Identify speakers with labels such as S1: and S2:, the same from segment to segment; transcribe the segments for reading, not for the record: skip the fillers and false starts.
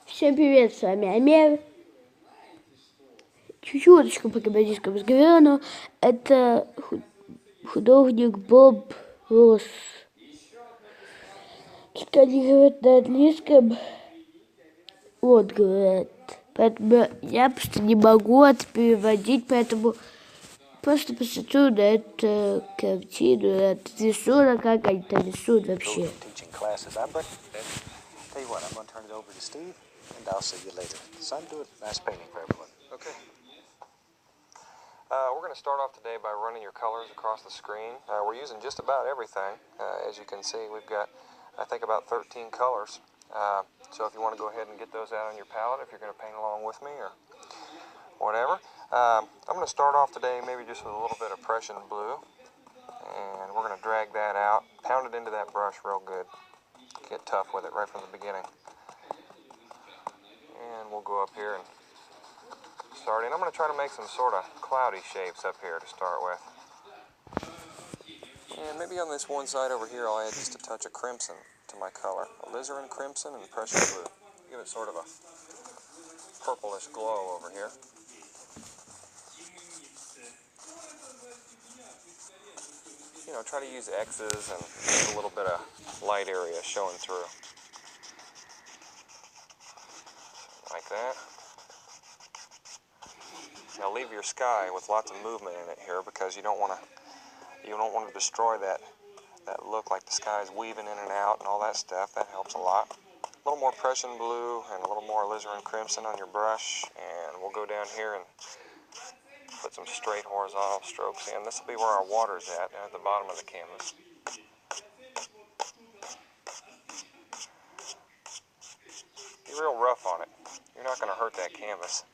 S1: Всем привет, с вами Амер. Чуть-чуточку по комедийскому разговору. Это художник Боб Росс. Что они говорят на английском, он говорит. Поэтому я просто не могу это переводить, поэтому просто посмотрю на эту картину, на этот рисунок, как они там рисуют вообще.
S2: Tell you what, I'm going to turn it over to Steve, and I'll see you later. Son, do a nice painting for everyone.
S3: Okay. We're going to start off today by running your colors across the screen. We're using just about everything. As you can see, we've got, I think, about 13 colors. So if you want to go ahead and get those out on your palette, if you're going to paint along with me or whatever. I'm going to start off today maybe just with a little bit of Prussian blue. And we're going to drag that out, pound it into that brush real good. Get tough with it right from the beginning. And we'll go up here and start in. I'm going to try to make some sort of cloudy shapes up here to start with. And maybe on this one side over here I'll add just a touch of crimson to my color. Alizarin crimson and Prussian blue. Give it sort of a purplish glow over here. You know, try to use X's and a little bit of light area showing through. Like that. Now leave your sky with lots of movement in it here because you don't want to destroy that look like the sky is weaving in and out and all that stuff. That helps a lot. A little more Prussian blue and a little more alizarin crimson on your brush, and we'll go down here and put some straight horizontal strokes in. This will be where our water's at, down at the bottom of the canvas. Be real rough on it. You're not going to hurt that canvas.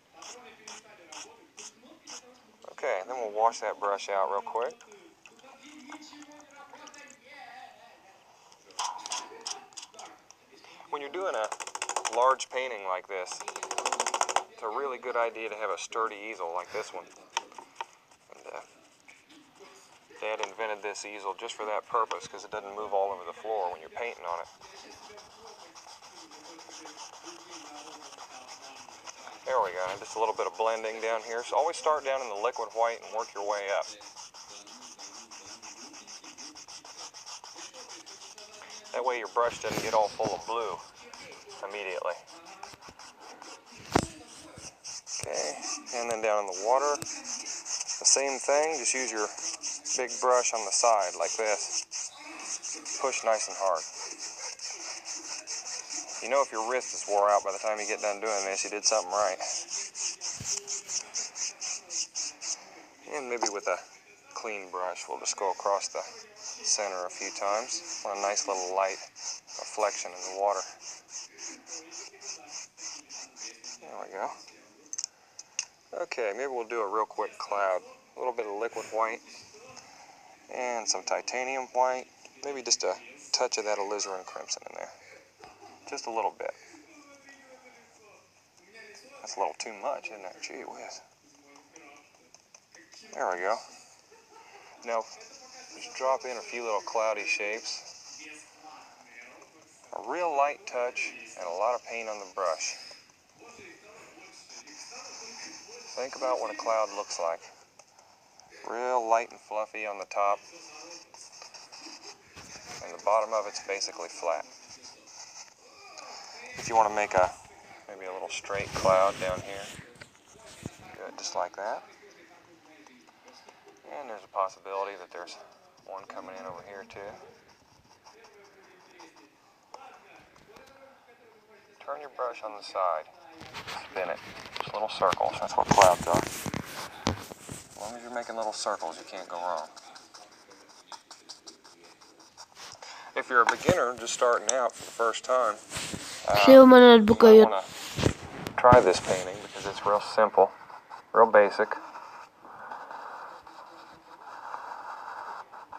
S3: Okay, and then we'll wash that brush out real quick. When you're doing a large painting like this, it's a really good idea to have a sturdy easel like this one. And Dad invented this easel just for that purpose because it doesn't move all over the floor when you're painting on it. There we go, and just a little bit of blending down here. So always start down in the liquid white and work your way up. That way your brush doesn't get all full of blue immediately. Okay, and then down in the water, the same thing, just use your big brush on the side like this. Push nice and hard. You know if your wrist is wore out by the time you get done doing this, you did something right. And maybe with a clean brush, we'll just go across the center a few times. Want a nice little light reflection in the water. There we go. Okay, maybe we'll do a real quick cloud. A little bit of liquid white and some titanium white. Maybe just a touch of that alizarin crimson in there. Just a little bit. That's a little too much, isn't it? Gee whiz. There we go. Now, just drop in a few little cloudy shapes. A real light touch and a lot of paint on the brush. Think about what a cloud looks like. Real light and fluffy on the top. And the bottom of it's basically flat. If you want to make maybe a little straight cloud down here, good, just like that. And there's a possibility that there's one coming in over here too. Turn your brush on the side, spin it, just little circles, that's what clouds are. As long as you're making little circles, you can't go wrong. If you're a beginner just starting out for the first time, you might want to try this painting because it's real simple, real basic.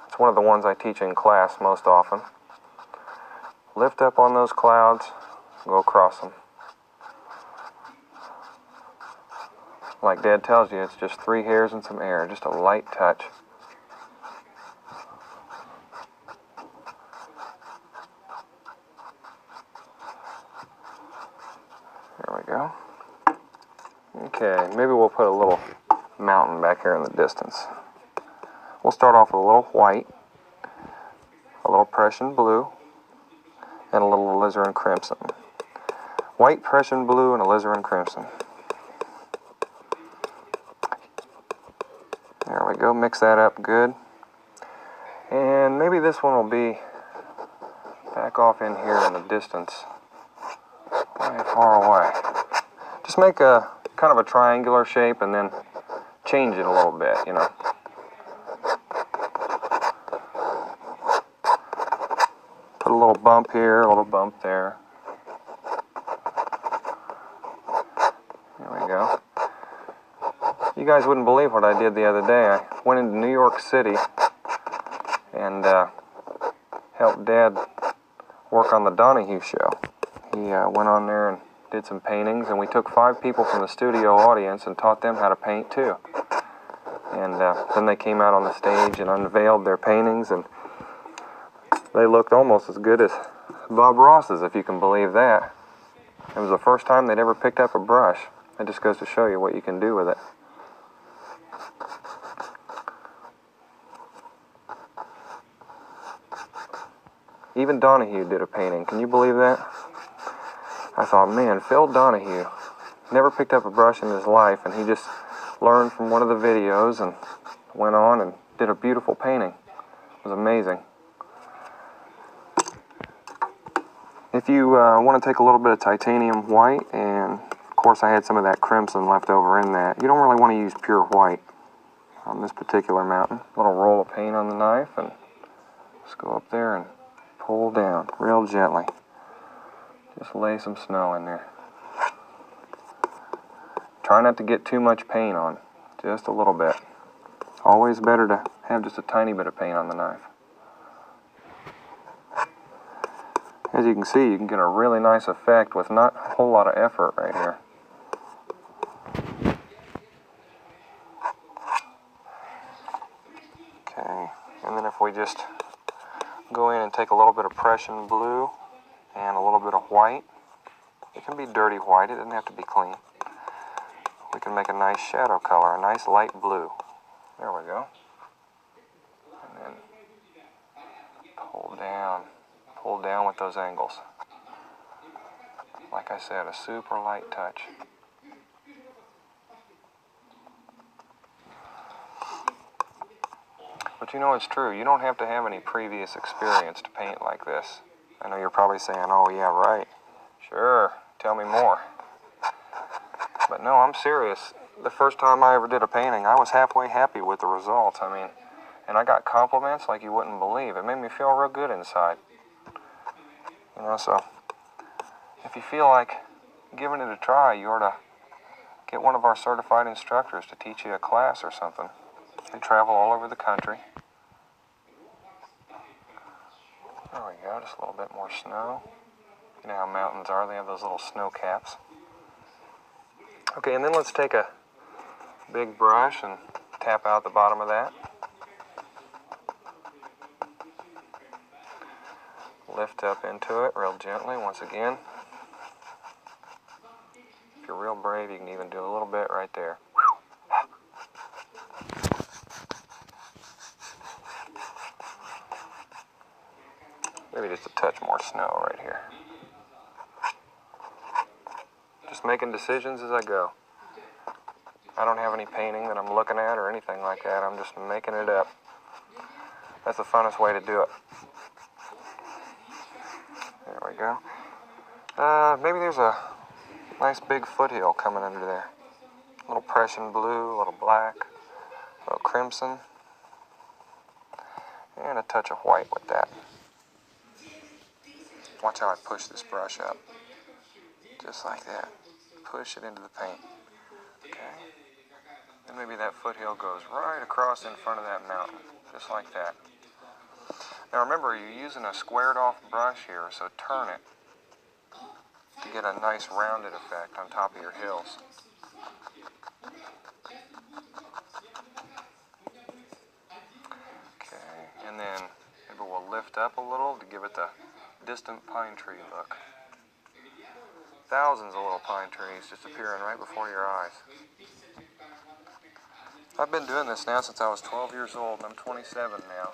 S3: It's one of the ones I teach in class most often. Lift up on those clouds, go across them. Like Dad tells you, it's just 3 hairs and some air, just a light touch. go. Okay, maybe we'll put a little mountain back here in the distance. We'll start off with a little white, a little Prussian blue, and a little alizarin crimson. White, Prussian blue, and alizarin crimson. There we go, mix that up good. And maybe this one will be back off in here in the distance, way far away. Just make a kind of a triangular shape and then change it a little bit, you know. Put a little bump here, a little bump there. There we go. You guys wouldn't believe what I did the other day. I went into New York City and helped Dad work on the Donahue show. He went on there and did some paintings, and we took 5 people from the studio audience and taught them how to paint too. And then they came out on the stage and unveiled their paintings, and they looked almost as good as Bob Ross's, if you can believe that. It was the first time they'd ever picked up a brush. It just goes to show you what you can do with it. Even Donahue did a painting. Can you believe that? I thought, man, Phil Donahue never picked up a brush in his life, and he just learned from one of the videos and went on and did a beautiful painting. It was amazing. If you want to take a little bit of titanium white, and of course I had some of that crimson left over in that, you don't really want to use pure white on this particular mountain. A little roll of paint on the knife, and just go up there and pull down real gently. Just lay some snow in there. Try not to get too much paint on, just a little bit. Always better to have just a tiny bit of paint on the knife. As you can see, you can get a really nice effect with not a whole lot of effort right here. Okay, and then if we just go in and take a little bit of Prussian blue and a little bit of white. It can be dirty white, it doesn't have to be clean. We can make a nice shadow color, a nice light blue. There we go. And then pull down with those angles. Like I said, a super light touch. But you know it's true, you don't have to have any previous experience to paint like this. I know you're probably saying, oh yeah, right. Sure, tell me more. But no, I'm serious. The first time I ever did a painting, I was halfway happy with the result. I mean, and I got compliments like you wouldn't believe. It made me feel real good inside. You know, so if you feel like giving it a try, you ought to get one of our certified instructors to teach you a class or something. They travel all over the country. There we go, just a little bit more snow. You know how mountains are, they have those little snow caps. Okay, and then let's take a big brush and tap out the bottom of that. Lift up into it real gently once again. If you're real brave, you can even do a little bit right there. Maybe just a touch more snow right here. Just making decisions as I go. I don't have any painting that I'm looking at or anything like that. I'm just making it up. That's the funnest way to do it. There we go. Maybe there's a nice big foothill coming under there. A little Prussian blue, a little black, a little crimson, and a touch of white with that. Watch how I push this brush up. Just like that. Push it into the paint. Okay. And maybe that foothill goes right across in front of that mountain. Just like that. Now remember, you're using a squared off brush here, so turn it to get a nice rounded effect on top of your hills. Okay, and then maybe we'll lift up a little to give it the distant pine tree look. thousands of little pine trees just appearing right before your eyes. I've been doing this now since I was 12 years old, and I'm 27 now.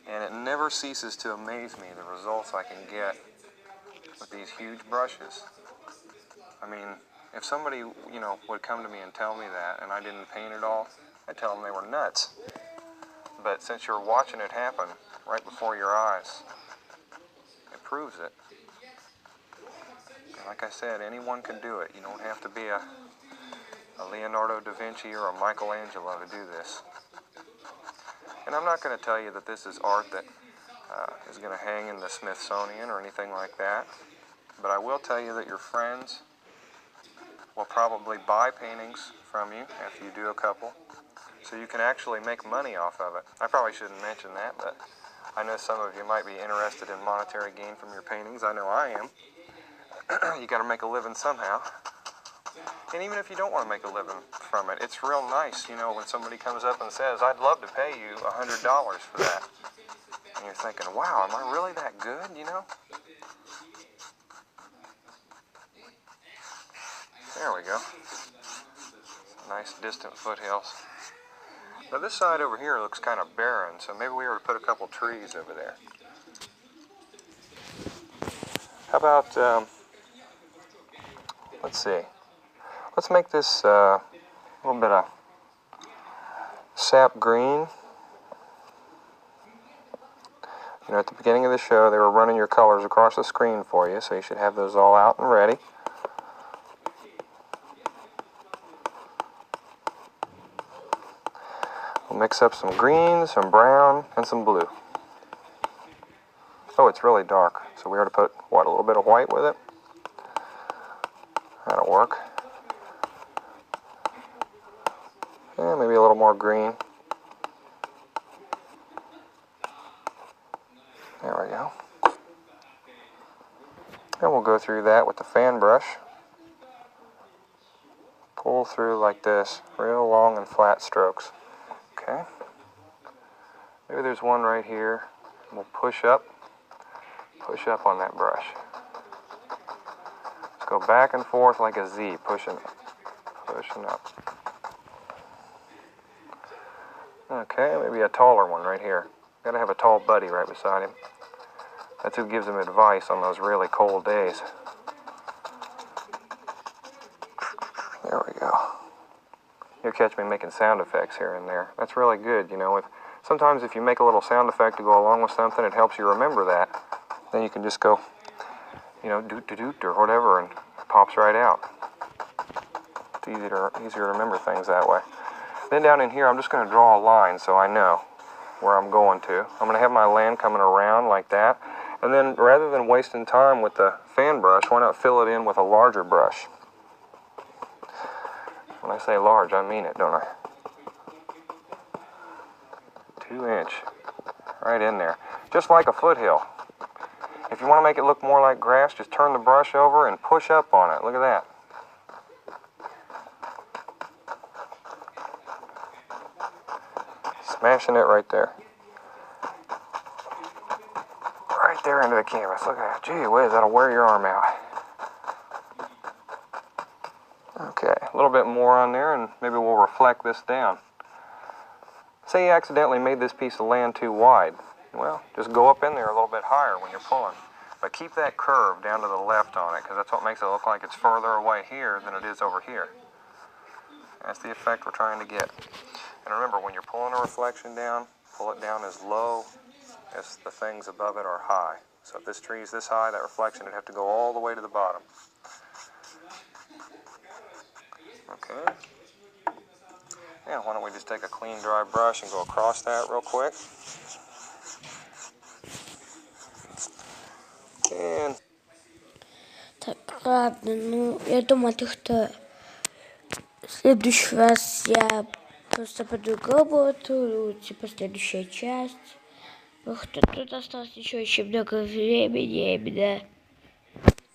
S3: And it never ceases to amaze me, the results I can get with these huge brushes. I mean, if somebody, would come to me and tell me that, and I didn't paint it all, I'd tell them they were nuts. But since you're watching it happen right before your eyes, it proves it. And like I said, anyone can do it. You don't have to be a Leonardo da Vinci or a Michelangelo to do this. And I'm not going to tell you that this is art that is going to hang in the Smithsonian or anything like that. But I will tell you that your friends will probably buy paintings from you after you do a couple. So you can actually make money off of it. I probably shouldn't mention that, but I know some of you might be interested in monetary gain from your paintings. I know I am. You got to make a living somehow. And even if you don't want to make a living from it, it's real nice, when somebody comes up and says, I'd love to pay you $100 for that. And you're thinking, wow, am I really that good, There we go. Nice distant foothills. Now this side over here looks kind of barren, so maybe we ought to put a couple trees over there. How about, let's see. Let's make this a little bit of sap green. At the beginning of the show, they were running your colors across the screen for you, so you should have those all out and ready. We'll mix up some green, some brown, and some blue. Oh, it's really dark, so we ought to put, a little bit of white with it? That'll work. Yeah, maybe a little more green. There we go. And we'll go through that with the fan brush. Pull through like this, real long and flat strokes. Okay. Maybe there's one right here. We'll push up on that brush. Let's go back and forth like a Z, pushing up. Okay, maybe a taller one right here. Gotta have a tall buddy right beside him. That's who gives him advice on those really cold days. There we go. You'll catch me making sound effects here and there. That's really good, Sometimes if you make a little sound effect to go along with something, it helps you remember that. Then you can just go, doot-doot or whatever, and it pops right out. It's easier to remember things that way. Then down in here, I'm just going to draw a line so I know where I'm going to. I'm going to have my land coming around like that. And then rather than wasting time with the fan brush, why not fill it in with a larger brush? When I say large, I mean it, don't I? 2-inch. Right in there. Just like a foothill. If you want to make it look more like grass, just turn the brush over and push up on it. Look at that. Smashing it right there. Right there into the canvas. Look at that. Gee whiz, that'll wear your arm out. Okay, a little bit more on there, and maybe we'll reflect this down. Say you accidentally made this piece of land too wide. Well, just go up in there a little bit higher when you're pulling. But keep that curve down to the left on it, because that's what makes it look like it's further away here than it is over here. That's the effect we're trying to get. And remember, when you're pulling a reflection down, pull it down as low as the things above it are high. So if this tree is this high, that reflection would have to go all the way to the bottom. Okay. Yeah, why don't we just take a clean, dry brush and go across that real quick. And...
S1: Так, ладно, я думаю, что в следующий раз я просто по-другому буду, типа следующая часть. Тут осталось еще очень много времени, именно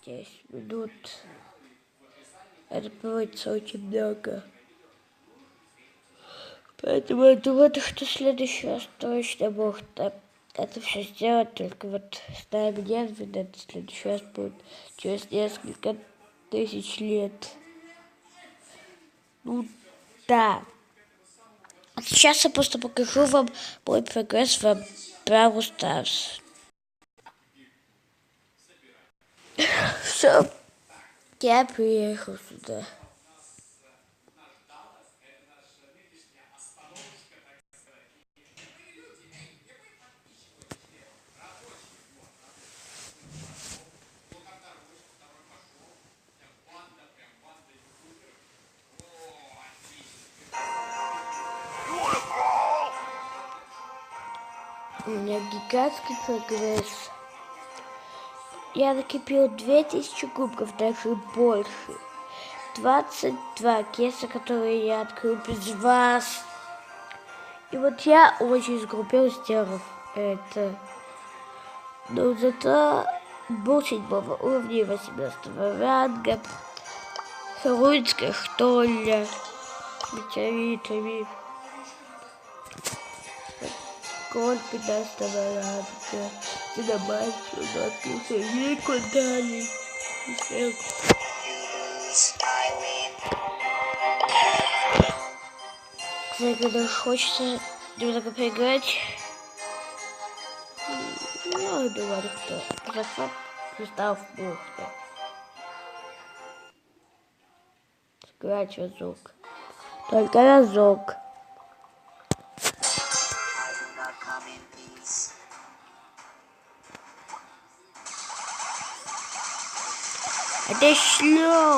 S1: 10 минут. Это получится очень много. Поэтому я думаю, что в следующий раз точно можно это все сделать, только вот ставим нервы, это в следующий раз будет через несколько тысяч лет. Ну да. Сейчас я просто покажу вам мой прогресс в бравл старс. Все, я приехал сюда. У меня гигантский прогресс. Я накопил 2000 кубков, даже больше. 22 кейса, которые я открыл без вас. И вот я очень сгруппил, сделав это. Но зато был 7-го уровня, 18-го ранга. Рисунка, что ли, метеоритами. Коль 15-го ранга. Динамайки, но открылся никуда не. Кстати, когда хочется немного поиграть, ну, думаю, кто захват кристаллов бухты. Сыграть разок. Только разок. Отошлю.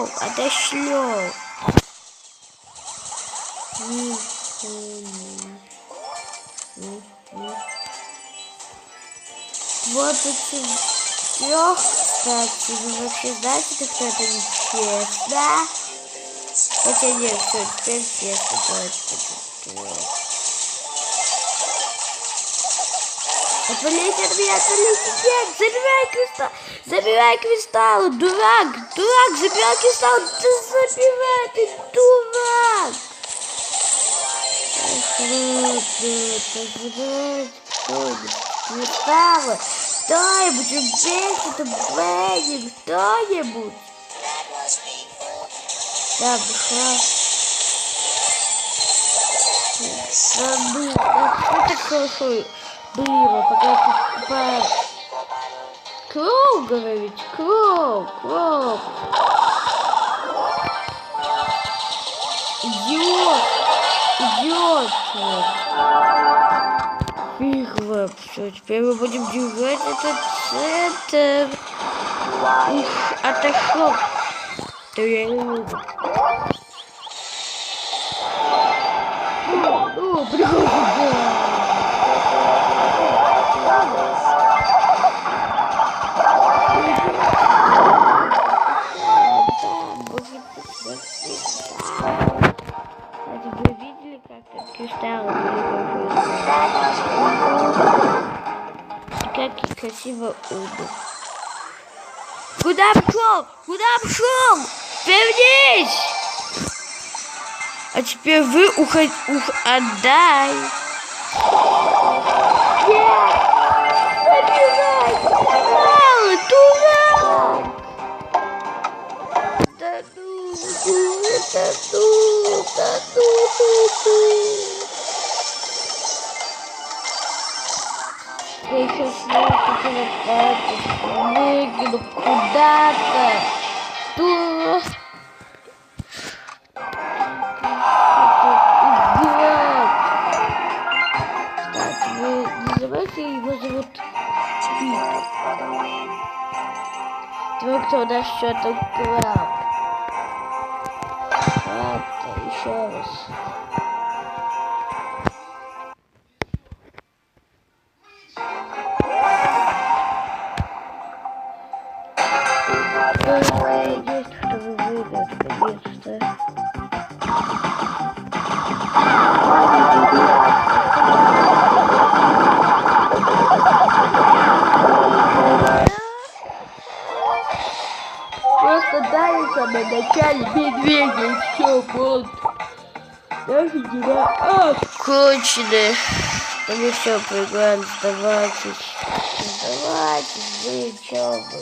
S1: Вот эти 3, кстати, вы вообще знаете, как это нечестно? Хотя нет, все, теперь честно, давайте. Отвалите от меня, нет, забирай кристаллы, дурак, забирай кристаллы, ты дурак. Кристаллы, кто-нибудь, убейте, это Бенни, кто-нибудь. Да, бухла. Да ну, что так хорошо было, пока Кроу, говорить, Кроу. Идиот. Фиг все, теперь мы будем держать этот центр. Ух, отошел. Да я не люблю. Вы видели, как этот кристалл как красиво убыл. Куда пошел? Вернись! А теперь вы отдай. Нет! Забирай! Дурак! Да ну. Я сейчас выкину куда-то. Дурак! Его зовут Пит. Твой кто наш что-то украл. Ладно, еще раз. Есть кто выиграет, конечно. Просто дается на начале медведя и все, вот. Даже тебя конченые. Мы все проиграли, сдавайтесь, вы, чё вы.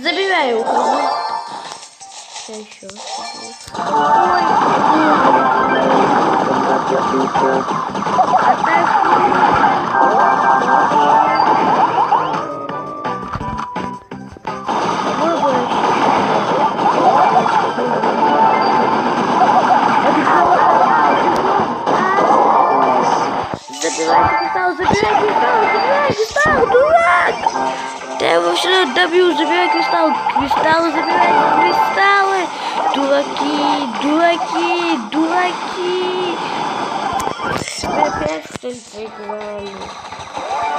S1: Забираю, ухожу. Сейчас еще. Забирай, дурак! Да я его все равно добью, забирай кристалл. Кристаллы, забирайте кристаллы. Дураки. Вы опять что ли проиграли?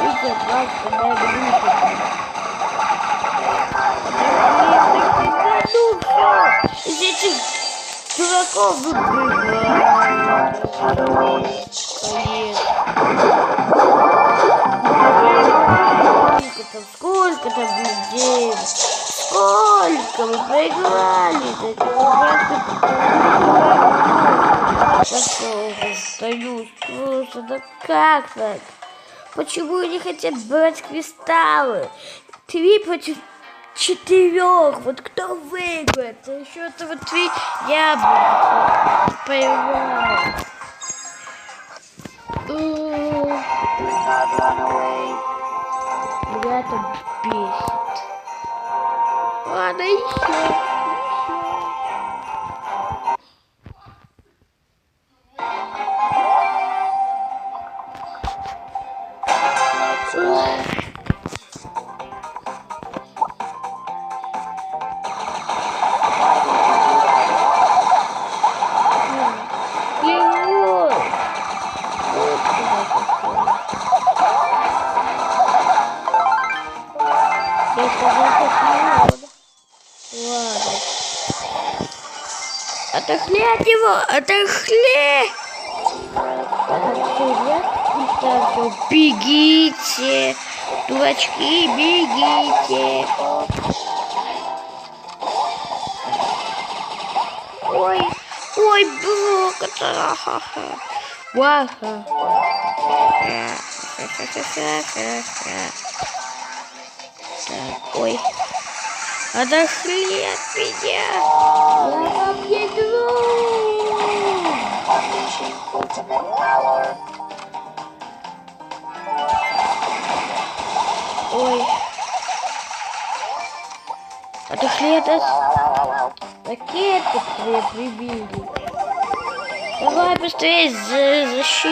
S1: Видите, 20 минут. Из этих дураков вы Сколько там людей? Сколько мы проиграли? Остаюсь просто, да как так? Почему они хотят брать кристаллы? 3 против 4. Вот кто выиграет? А еще этого 3 я проиграл. Меня это бесит. Ладно, еще. Ладно. Отошли от него! Отошли! Бегите! Дурачки, бегите! Ой, блок это! Ваха! Так, ой. Отошли от меня! Я вам не друг! Ой. Отошли от нас! Ракеты прибили! Давай быстрее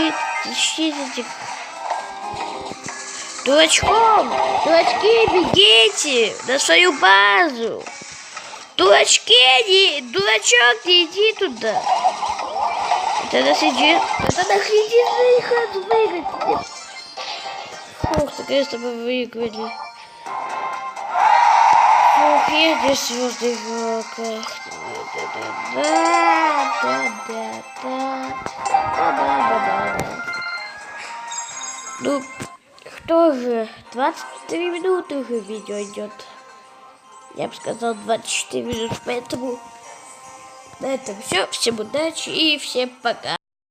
S1: защитите! Дурачки, бегите на свою базу. Дурачок, не иди туда. Это иди выиграть. Фух, наконец-то мы выиграли. Фух, я здесь вот игрока. Да. Ну, что же, 23 минуты уже видео идет. Я бы сказал 24 минуты, поэтому на этом все. Всем удачи и всем пока.